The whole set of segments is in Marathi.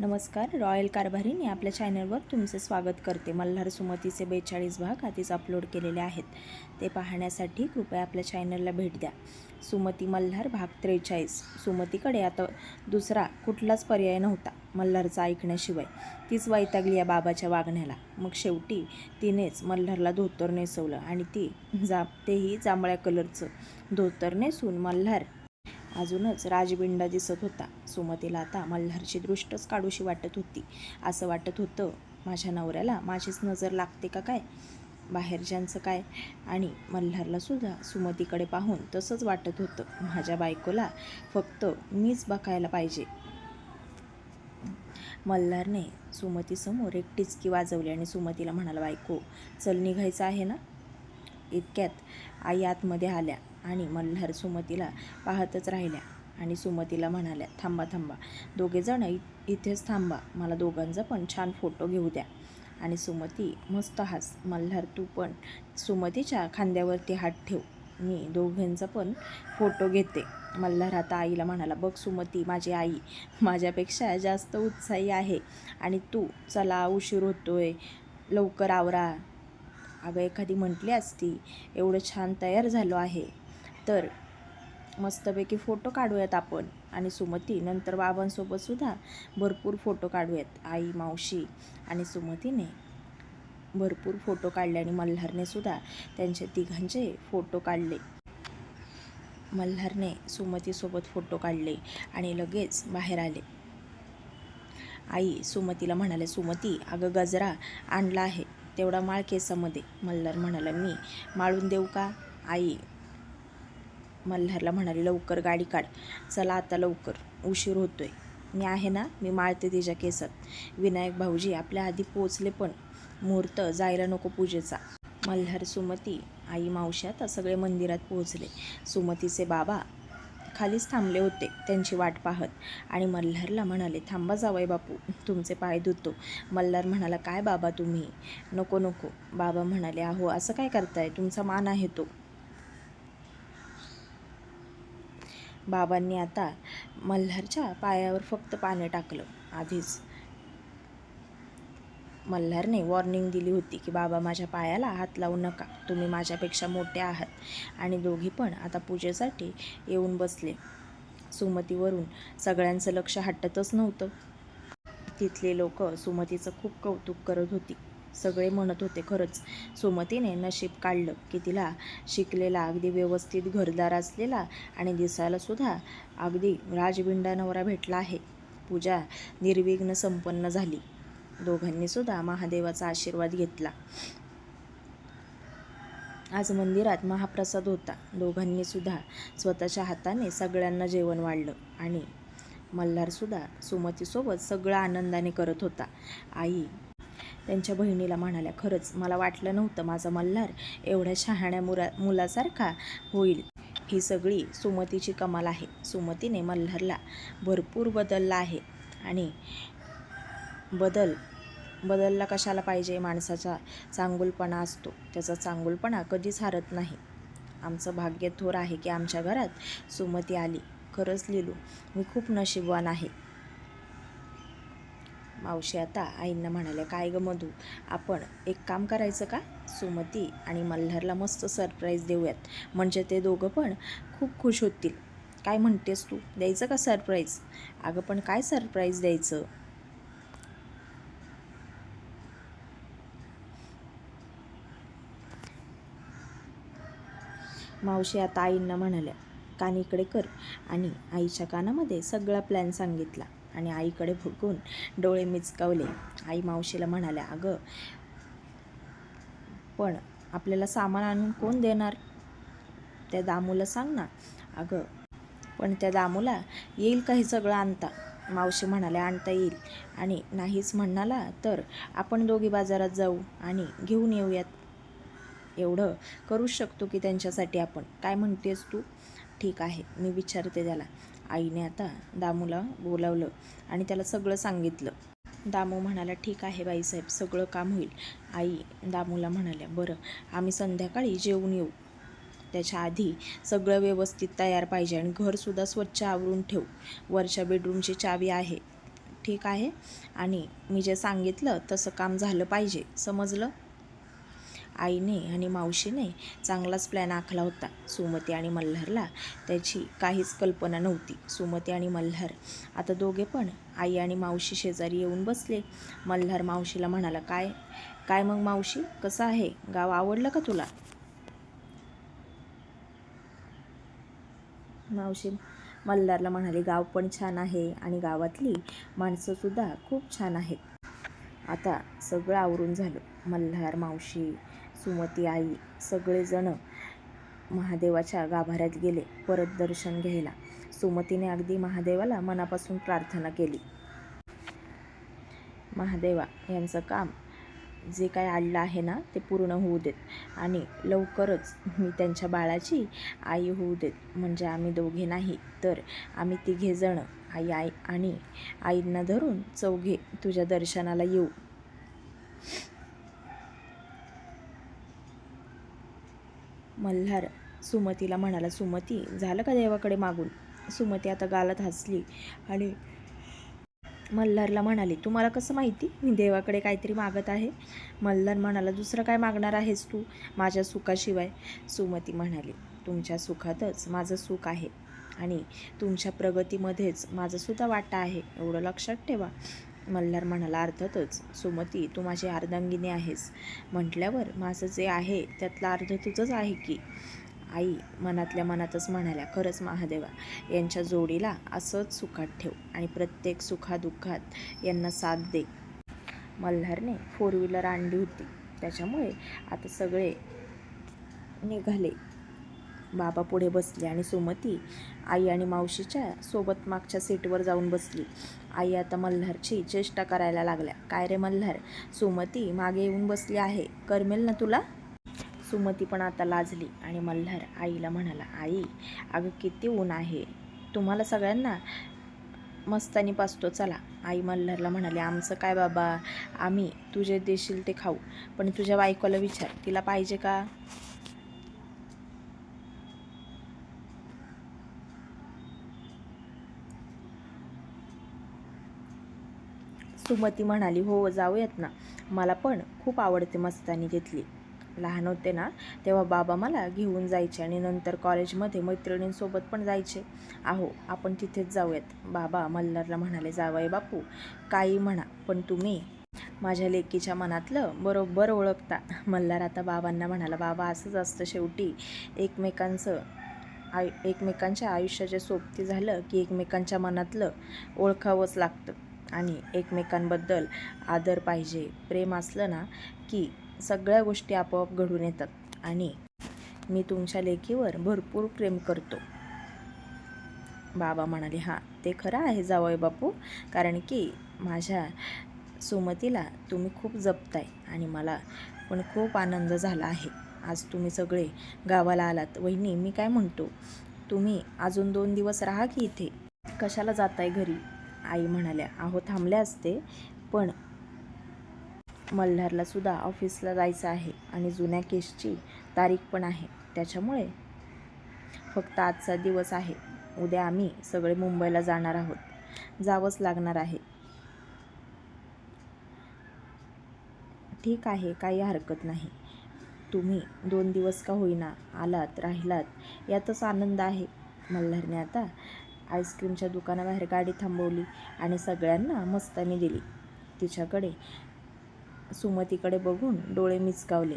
नमस्कार. रॉयल कारभारीने आपल्या चॅनलवर तुमचे स्वागत करते. मल्हार सुमतीचे 42 भाग आधीच अपलोड केलेले आहेत. ते पाहण्यासाठी कृपया आपल्या चॅनलला भेट द्या. सुमती मल्हार भाग 43. सुमतीकडे आता दुसरा कुठलाच पर्याय नव्हता मल्हारचा ऐकण्याशिवाय. तीच वैतागली या बाबाच्या वागण्याला. मग शेवटी तिनेच मल्हारला धोतर नेसवलं आणि तेही जांभळ्या कलरचं धोतर नेसून मल्हार अजूनच राजबिंडा दिसत होता. सुमतीला आता मल्हारची दृष्टच काढूशी वाटत होती. असं वाटत होतं, माझ्या नवऱ्याला माझीच नजर लागते का काय, बाहेरच्यांचं काय. आणि मल्हारला सुद्धा सुमतीकडे पाहून तसंच वाटत होतं, माझ्या बायकोला फक्त मीच बघायला पाहिजे. मल्हारने सुमतीसमोर एक टिचकी वाजवली आणि सुमतीला म्हणाला, बायको चल, निघायचं आहे ना. इतक्यात आई आतमध्ये आल्या आणि मल्हार सुमतीला पाहतच राहिल्या आणि सुमतीला म्हणाल्या, थांबा थांबा, दोघेजण इथेच थांबा, मला दोघांचा पण छान फोटो घेऊ द्या. आणि सुमती मस्त हास. मल्हार तू पण सुमतीच्या खांद्यावरती हात ठेव, मी दोघांचा पण फोटो घेते. मल्हार आता आईला म्हणाला, बघ सुमती, माझी आई माझ्यापेक्षा जास्त उत्साही आहे आणि तू चला उशीर होतोय, लवकर आवरा. अगं एखादी म्हटली असती, एवढं छान तयार झालो आहे तर मस्तपैकी फोटो काढूयात आपण. आणि सुमती नंतर बाबांसोबत सुद्धा भरपूर फोटो काढूयात. आई, मावशी आणि सुमतीने भरपूर फोटो काढले आणि मल्हारने सुद्धा त्यांचे तिघांचे फोटो काढले. मल्हारने सुमतीसोबत फोटो काढले आणि लगेच बाहेर आले. आई सुमतीला म्हणाले, सुमती अगं गजरा आणला आहे, तेवढा माळ केसामध्ये. मल्हार म्हणाला, मी माळून देऊ का. आई मल्हारला म्हणाली, लवकर गाडी काढ, चला आता लवकर, उशीर होतोय. मी आहे ना, मी माळते तिच्या केसात. विनायक भाऊजी आपल्या आधी पोचले, पण मुहूर्त जायला नको पूजेचा. मल्हार, सुमती, आई, मावशी आता सगळे मंदिरात पोहोचले. सुमतीचे बाबा खालीच थांबले होते त्यांची वाट पाहत आणि मल्हारला म्हणाले, थांबा जावई बापू, तुमचे पाय धुतो. मल्हार म्हणाला, काय बाबा तुम्ही, नको नको. बाबा म्हणाले, अहो असं काय करताय, तुमचा मान आहे तो. बाबांनी आता मल्हारच्या पायावर फक्त पाणी टाकलं. आधीच मल्हारने वॉर्निंग दिली होती की बाबा माझ्या पायाला हात लावू नका, तुम्ही माझ्यापेक्षा मोठे आहात. आणि दोघी पण आता पूजेसाठी येऊन बसले. सुमतीवरून सगळ्यांचं लक्ष हटतच नव्हतं. तिथले लोक सुमतीचं खूप कौतुक करत होती. सगळे म्हणत होते, खरंच सुमतीने नशीब काढलं की तिला शिकलेला, अगदी व्यवस्थित घरदार असलेला आणि दिसायला सुद्धा अगदी राजबिंडा नवरा भेटला आहे. पूजा निर्विघ्न संपन्न झाली. दोघांनी सुद्धा महादेवाचा आशीर्वाद घेतला. आज मंदिरात महाप्रसाद होता. दोघांनी सुद्धा स्वतःच्या हाताने सगळ्यांना जेवण वाढलं आणि मल्हारसुद्धा सुमतीसोबत सगळं आनंदाने करत होता. आई त्यांच्या बहिणीला म्हणाल्या, खरंच मला वाटलं नव्हतं माझा मल्हार एवढ्या शहाण्या मुलासारखा होईल. ही सगळी सुमतीची कमाल आहे. सुमतीने मल्हारला भरपूर बदलला आहे आणि बदलला कशाला पाहिजे, माणसाचा चांगुलपणा असतो, त्याचा चांगुलपणा कधीच हारत नाही. आमचं भाग्य थोर आहे की आमच्या घरात सुमती आली. खरंच लिलू, मी खूप नशीबवान आहे. मावशी आता आईंना म्हणाल्या, काय ग मधू, आपण एक काम करायचं का, सुमती आणि मल्हारला मस्त सरप्राईज देऊयात, म्हणजे ते दोघं पण खूप खुश होतील. काय म्हणतेस तू, द्यायचं का सरप्राईज. अगं पण काय सरप्राईज द्यायचं. मावशी आता आईंना म्हणाल्या, कान इकडे कर. आणि आईच्या कानामध्ये सगळा प्लॅन सांगितला आणि आईकडे बघून डोळे मिचकावले. आई मावशीला म्हणाल्या, अगं पण आपल्याला सामान आणून कोण देणार, त्या दामूला सांग ना. अगं पण त्या दामूला येईल का हे सगळं आणता. मावशी म्हणाल्या, आणता येईल. आणि नाहीच म्हणाला तर आपण दोघी बाजारात जाऊ आणि घेऊन येऊयात. एवढं करूच शकतो की त्यांच्यासाठी आपण. काय म्हणतेस तू. ठीक आहे, मी विचारते त्याला. आईने आता दामूला बोलावलं आणि त्याला सगळं सांगितलं. दामू म्हणाला, ठीक आहे बाईसाहेब, सगळं काम होईल. आई दामूला म्हणाल्या, बरं आम्ही संध्याकाळी जेवून येऊ, त्याच्या आधी सगळं व्यवस्थित तयार पाहिजे आणि घरसुद्धा स्वच्छ आवरून ठेव. वरच्या बेडरूमची चावी आहे, ठीक आहे, आणि मी जे सांगितलं तसं काम झालं पाहिजे, समजलं? आईने आणि मावशीने चांगलाच प्लॅन आखला होता. सुमती आणि मल्हारला त्याची काहीच कल्पना नव्हती. सुमती आणि मल्हार आता दोघे पण आई आणि मावशी शेजारी येऊन बसले. मल्हार मावशीला म्हणाला, काय काय मग मावशी, कसं आहे गाव, आवडलं का तुला? मावशी मल्हारला म्हणाली, गाव पण छान आहे आणि गावातली माणसंसुद्धा खूप छान आहेत. आता सगळं आवरून झालं. मल्हार मावशी, सुमती, आई सगळेजण महादेवाच्या गाभाऱ्यात गेले परत दर्शन घ्यायला. सुमतीने अगदी महादेवाला मनापासून प्रार्थना केली, महादेवा, यांचं काम जे काय आणलं आहे ना ते पूर्ण होऊ देत आणि लवकरच मी त्यांच्या बाळाची आई होऊ देत. म्हणजे आम्ही दोघे नाही तर आम्ही तिघे जण, आई आणि आईंना धरून चौघे तुझ्या दर्शनाला येऊ. मल्हार सुमतीला म्हणाला, सुमती, झालं का देवाकडे मागून? सुमती आता गालात हसली आणि मल्हारला म्हणाली, तुम्हाला कसं माहिती मी देवाकडे काहीतरी मागत आहे? मल्हार म्हणाला, दुसरं काय मागणार आहेस तू माझ्या सुखाशिवाय? सुमती म्हणाली, तुमच्या सुखातच माझं सुख आहे आणि तुमच्या प्रगतीमध्येच माझंसुद्धा वाटा आहे, एवढं लक्षात ठेवा. मल्हार म्हणाला, अर्थातच सुमती, तू माझी अर्धांगिनी आहेस म्हटल्यावर माझं जे आहे त्यातलं अर्ध तुझंच आहे की. आई मनातल्या मनातच म्हणाल्या, खरंच महादेवा, यांच्या जोडीला असंच सुखात ठेव आणि प्रत्येक सुखादुःखात यांना साथ दे. मल्हारने 4 व्हीलर आणली होती, त्याच्यामुळे आता सगळे निघाले. बाबा पुढे बसले आणि सुमती आई आणि मावशीच्या सोबत मागच्या सीटवर जाऊन बसली. आई आता मल्हारची चेष्टा करायला लागल्या, काय रे मल्हार, सुमती मागे येऊन बसली आहे, करमेल ना तुला? सुमती पण आता लाजली आणि मल्हार आईला म्हणाला, आई, अगं किती ऊन आहे, तुम्हाला सगळ्यांना मस्तानी पाचतो, चला. आई मल्हारला म्हणाली, आमचं काय बाबा, आम्ही तुझे देशील ते खाऊ, पण तुझ्या बायकोला विचार, तिला पाहिजे का? सुमती म्हणाली, हो जाऊयात ना, मला पण खूप आवडते मस्तानी तिथली. लहान होते ना तेव्हा बाबा मला घेऊन जायचे आणि नंतर कॉलेजमध्ये मैत्रिणींसोबत पण जायचे. अहो, आपण तिथेच जाऊयात. बाबा मल्हारला म्हणाले, जावई बापू, काही म्हणा, पण तुम्ही माझ्या लेकीच्या मनातलं बरोबर ओळखता. मल्हार आता बाबांना म्हणाला, बाबा, असंच असतं शेवटी, एकमेकांच्या आयुष्याचे सोबती झालं की एकमेकांच्या मनातलं ओळखावंच लागतं आणि एकमेकांबद्दल आदर पाहिजे, प्रेम असलं ना की सगळ्या गोष्टी आपोआप घडून येतात आणि मी तुमच्या लेकीवर भरपूर प्रेम करतो. बाबा म्हणाले, हां, ते खरं आहे जावई बापू, कारण की माझ्या सुमतीला तुम्ही खूप जपताय आणि मला पण खूप आनंद झाला आहे आज तुम्ही सगळे गावाला आलात. वहिनी, मी काय म्हणतो, तुम्ही अजून 2 दिवस राहा की इथे, कशाला जाताय घरी? आई म्हणाल्या, अहो थांबले असते, पण मल्हारला सुद्धा ऑफिसला जायचं आहे आणि जुन्या केसची तारीख पण आहे, त्याच्यामुळे फक्त आजचा दिवस आहे. उद्या आम्ही सगळे मुंबईला जाणार आहोत, जावंच लागणार आहे. ठीक आहे, काही हरकत नाही, तुम्ही 2 दिवस का होईना आलात, राहिलात, यातच आनंद आहे. मल्हारने आता आईस्क्रीमच्या दुकानाबाहेर गाडी थांबवली आणि सगळ्यांना मस्तानी दिली. तिच्याकडे सुमतीकडे बघून डोळे मिचकावले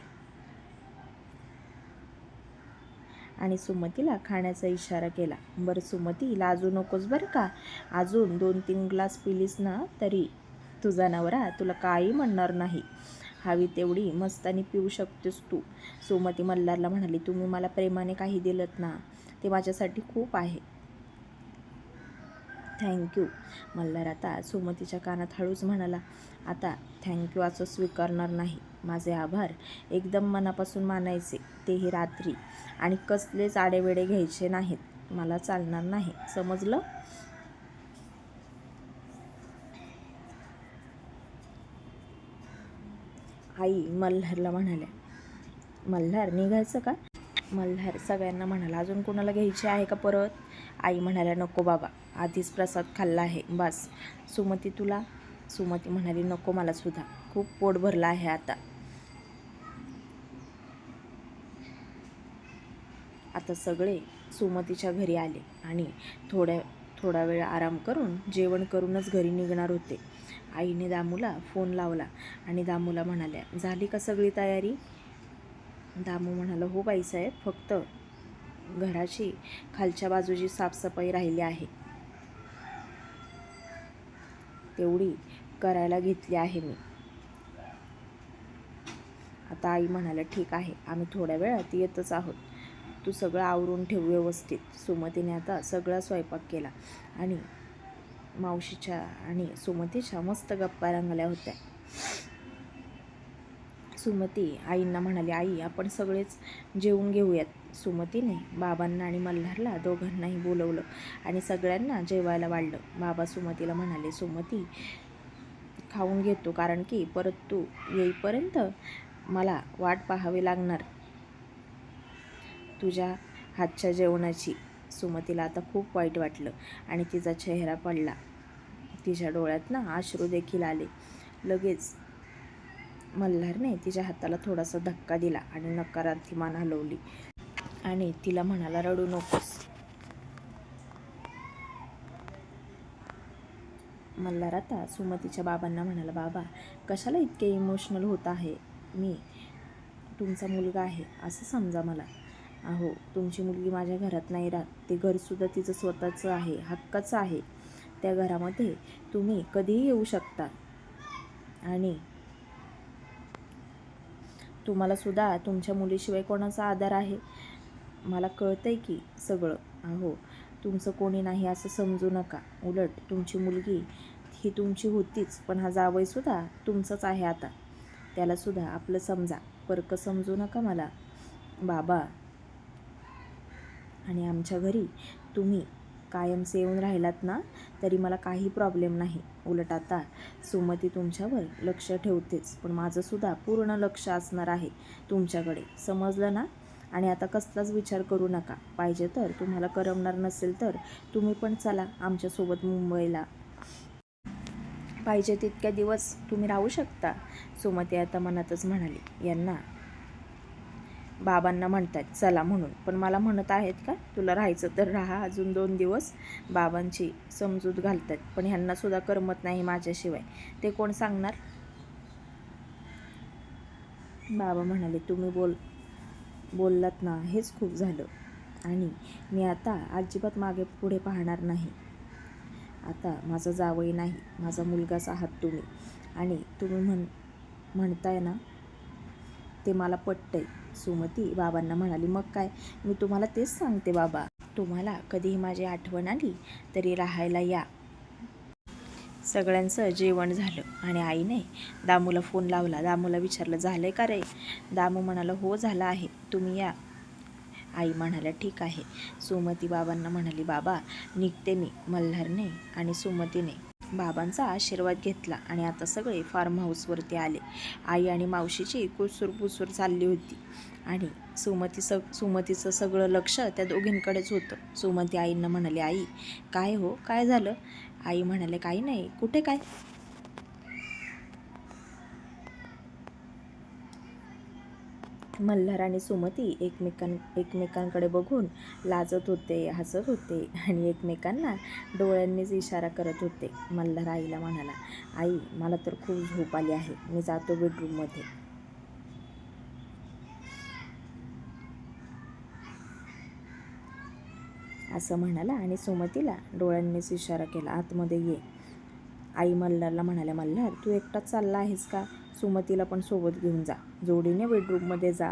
आणि सुमतीला खाण्याचा इशारा केला. बरं सुमती, लाजू नकोस बरं का, अजून 2-3 ग्लास पिलीस ना तरी तुझा नवरा तुला काही म्हणणार नाही, हवी तेवढी मस्तानी पिऊ शकतेस तू. सुमती मल्हारला म्हणाली, तुम्ही मला प्रेमाने काही दिलत ना ते माझ्यासाठी खूप आहे. थँक्यू. मल्हार आता सुमतीच्या कानात हळूच म्हणाला, आता थँक्यू असं स्वीकारणार नाही, माझे आभार एकदम मनापासून मानायचे, तेही रात्री, आणि कसलेच आडेवेडे घ्यायचे नाहीत, मला चालणार नाही, समजलं? आई मल्हारला म्हणाल्या, मल्हार, निघायचं का? मल्हार सगळ्यांना म्हणाला, अजून कोणाला घ्यायची आहे का परत? आई म्हणाल्या, नको बाबा, आधीच प्रसाद खाल्ला आहे, बस. सुमती तुला? सुमती म्हणाली, नको मला सुद्धा, खूप पोट भरलं आहे आता. आता सगळे सुमतीच्या घरी आले आणि थोडा वेळ आराम करून जेवण करूनच घरी निघणार होते. आईने दामूला फोन लावला आणि दामूला म्हणाल्या, झाली का सगळी तयारी? दामू म्हणाला, हो बाईसाहेब, फक्त घराची खालच्या बाजूची साफसफाई राहिली आहे, तेवढी करायला घेतली आहे मी. आता आई म्हणाल्या, ठीक आहे, आम्ही थोड्या वेळात येतच आहोत, तू सगळं आवरून ठेव व्यवस्थित. सुमतीने आता सगळा स्वयंपाक केला आणि मावशीच्या आणि सुमतीच्या मस्त गप्पा रंगल्या होत्या. सुमती आईंना म्हणाली, आई आपण सगळेच जेवून घेऊयात. सुमतीने बाबांना आणि मल्हारला दोघांनाही बोलवलं आणि सगळ्यांना जेवायला वाढलं. बाबा सुमतीला म्हणाले, सुमती खाऊन घेतो, कारण की परत तू येईपर्यंत मला वाट पाहावी लागणार तुझ्या हातच्या जेवणाची. सुमतीला आता खूप वाईट वाटलं आणि तिचा चेहरा पडला. तिच्या डोळ्यातनं अश्रू देखील आले. लगेच मल्हारने तिच्या हाताला थोडासा धक्का दिला आणि नकारार्थी मान हलवली आणि तिला म्हणाला, रडू नकोस. मल्हार आता सुमतीच्या बाबांना म्हणाला, बाबा कशाला इतके इमोशनल होत आहे? मी तुमचा मुलगा आहे असं समजा मला. अहो, तुमची मुलगी माझ्या घरात नाही राहत, ते घरसुद्धा तिचं स्वतःचं आहे, हक्काचं आहे. त्या घरामध्ये तुम्ही कधीही येऊ शकता आणि तुम्हाला सुद्धा तुमच्या मुलीशिवाय कोणाचा आधार आहे? मला कळतंय की सगळं. अहो, तुमचं कोणी नाही असं समजू नका. उलट तुमची मुलगी ही तुमची होतीच, पण हा जावईसुद्धा तुमचाच आहे आता. त्यालासुद्धा आपलं समजा, परकं समजू नका मला. बाबा, आणि आमच्या घरी तुम्ही कायमचे येऊन राहिलात ना, तरी मला काही प्रॉब्लेम नाही. उलट आता सुमती तुमच्यावर लक्ष ठेवतेच, पण माझंसुद्धा पूर्ण लक्ष असणार आहे तुमच्याकडे, समजलं ना? आणि आता कसलाच विचार करू नका. पाहिजे तर तुम्हाला करमणार नसेल तर तुम्ही पण चला आमच्यासोबत मुंबईला. पाहिजे तितक्या दिवस तुम्ही राहू शकता. सुमती आता मनातच म्हणाली, यांना बाबांना म्हणतात चला म्हणून, पण मला म्हणत आहेत का तुला राहायचं तर राहा अजून 2 दिवस. बाबांची समजूत घालतात, पण ह्यांनासुद्धा करमत नाही माझ्याशिवाय. ते कोण सांगणार? बाबा म्हणाले, तुम्ही बोललात ना, हेच खूप झालं आणि मी आता अजिबात मागे पुढे पाहणार नाही. आता माझा जावई नाही, माझा मुलगाच आहात तुम्ही आणि तुम्ही म्हणताय ना ते मला पटतंय. सुमती बाबांना म्हणाली, मग काय, मी तुम्हाला तेच सांगते बाबा, तुम्हाला कधीही माझी आठवण आली तरी राहायला या. सगळ्यांचं जेवण झालं आणि आईने दामूला फोन लावला. दामूला विचारलं, झालंय का रे? दामू म्हणाला, हो झालं आहे, तुम्ही या. आई म्हणाल्या, ठीक आहे. सुमती बाबांना म्हणाली, बाबा निघते मी. मल्हारने आणि सुमतीने बाबांचा आशीर्वाद घेतला आणि आता सगळे फार्म हाऊसवरती आले. आई आणि मावशीची कुसूरपुसूर चालली होती आणि सुमतीचं सगळं लक्ष त्या दोघींकडेच होतं. सुमती आईंना म्हणाली, आई काय हो, काय झालं? आई म्हणाले, काही नाही. कुठे काय? मल्हार आणि सुमती एकमेकांकडे बघून लाजत होते, हसत होते आणि एकमेकांना डोळ्यांनीच इशारा करत होते. मल्हार आईला म्हणाला, आई मला तर खूप झोप आली आहे, मी जातो बेडरूममध्ये. असं म्हणाला आणि सुमतीला डोळ्यांनीच इशारा केला, आतमध्ये ये. आई मल्हारला म्हणाल्या, मल्हार तू एकटाच चालला आहेस का? सुमतीला पण सोबत घेऊन जा, जोडीने बेडरूममध्ये जा.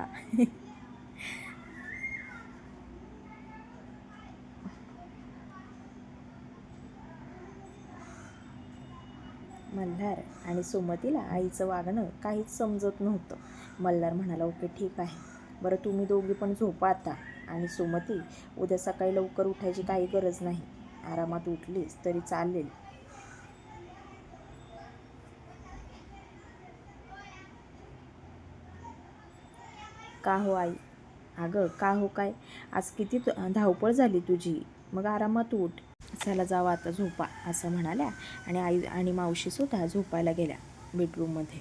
मल्हार आणि सुमतीला आईचं वागणं काहीच समजत नव्हतं. मल्हार म्हणाला, ओके ठीक आहे, बरं तुम्ही दोघी पण झोपा आता. आणि सुमती, उद्या सकाळी लवकर उठायची काही गरज नाही, आरामात उठलीस तरी चालेल. का हो आई? अगं का हो काय, आज किती धावपळ झाली तुझी, मग आरामात उठ. चला जावा आता झोपा असं म्हणाल्या आणि आई आणि मावशीसुद्धा झोपायला गेल्या बेडरूममध्ये.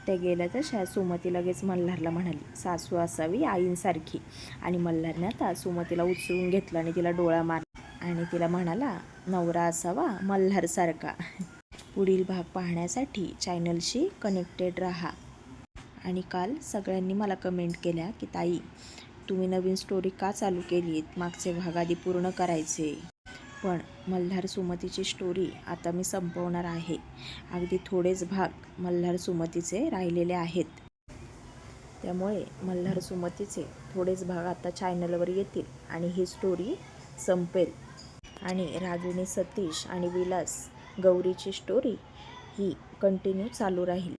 त्या गेल्या तशा सुमती लगेच मल्हारला म्हणाली, सासू असावी आईंसारखी. आणि मल्हारने आता सुमतीला उचलून घेतलं आणि तिला डोळा मारला आणि तिला म्हणाला, नवरा असावा मल्हारसारखा. पुढील भाग पाहण्यासाठी चॅनलशी कनेक्टेड राहा. आणि काल सगळ्यांनी मला कमेंट केल्या की ताई तुम्ही नवीन स्टोरी का चालू केलीत, मागचे भाग आधी पूर्ण करायचे. पण मल्हार सुमतीची स्टोरी आता मी संपवणार आहे. अगदी थोडेच भाग मल्हार सुमतीचे राहिलेले आहेत. त्यामुळे मल्हार सुमतीचे थोडेच भाग आता चॅनलवर येतील आणि ही स्टोरी संपेल. आणि रागिणी सतीश आणि विलास गौरीची स्टोरी ही कंटिन्यू चालू राहील.